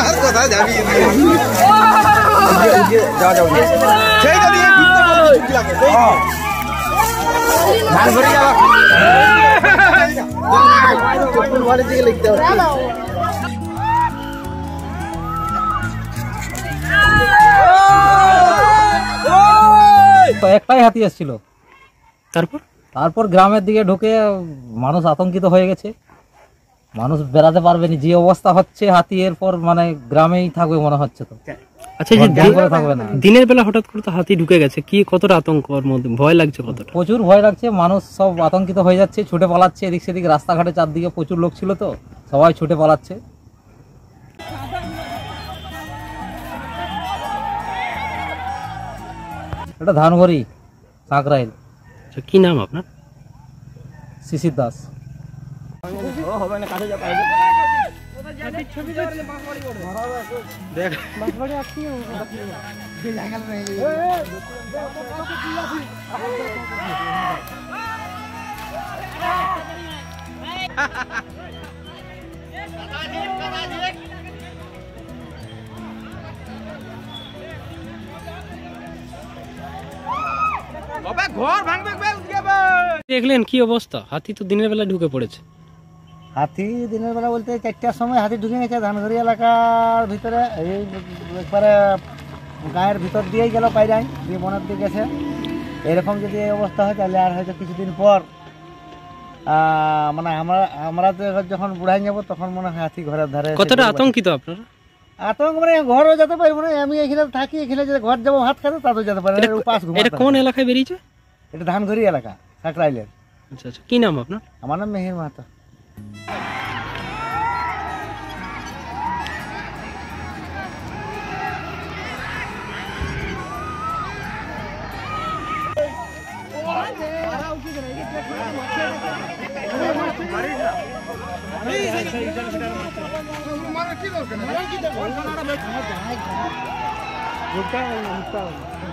আর কথা যাবি যা যাও সেই তো দিয়ে ঘুরতে লাগে ধান ভরে যাও চপ্পল ভালো দিকে লিখতে হবে একটাই হাতি আসছিল। তারপর গ্রামের দিকে ঢুকে মানুষ আতঙ্কিত হয়ে গেছে, মানুষ বেড়াতে পারবে না, যে অবস্থা হচ্ছে হাতি এরপর মানে গ্রামেই থাকবে মনে হচ্ছে। তো আচ্ছা, থাকবে না। দিনের বেলা হঠাৎ করে তো হাতি ঢুকে গেছে, কি কতটা আতঙ্কের মধ্যে, ভয় লাগছে কতটা? প্রচুর ভয় লাগছে, মানুষ সব আতঙ্কিত হয়ে যাচ্ছে, ছুটে পালাচ্ছে এদিক সেদিক, রাস্তাঘাটে চারদিকে প্রচুর লোক ছিল তো সবাই ছুটে পালাচ্ছে। এটা ধানঘড়ি সাঁকরাইল। কি নাম আপনার? শিশির দাস। দেখলেন কি অবস্থা, হাতি তো দিনের বেলা ঢুকে পড়েছে। হাতি দিনের বেলা বলতে 4টার সময় হাতি ঢুকে গেছে ধানঘড়ি এলাকার ভিতরে, এই একবারে গায়ের ভিতর দিয়েই গেল পাইরাই দিয়ে বনের দিকে গেছে। এরকম যদি এই অবস্থা হয় তাহলে আর হয়তো কিছুদিন পর মানে আমরা তো যখন বুড়াই যাবো তখন মনে হয় হাতি ঘরের ধারে। কতটা আতঙ্কিত আপনারা? আতঙ্ক মানে ঘরও যেতে পারবো না, আমি এখানে থাকি, এখানে যদি ঘর যাবো ভাত খাতে তাতেও যেতে পারে। এটা কোন এলাকায় বেরিয়েছে? এটা ধানঘড়ি এলাকা সাঁকরাইলের। আচ্ছা আচ্ছা, কি নাম আপনার? আমার নাম মেহের মাহাতো। কি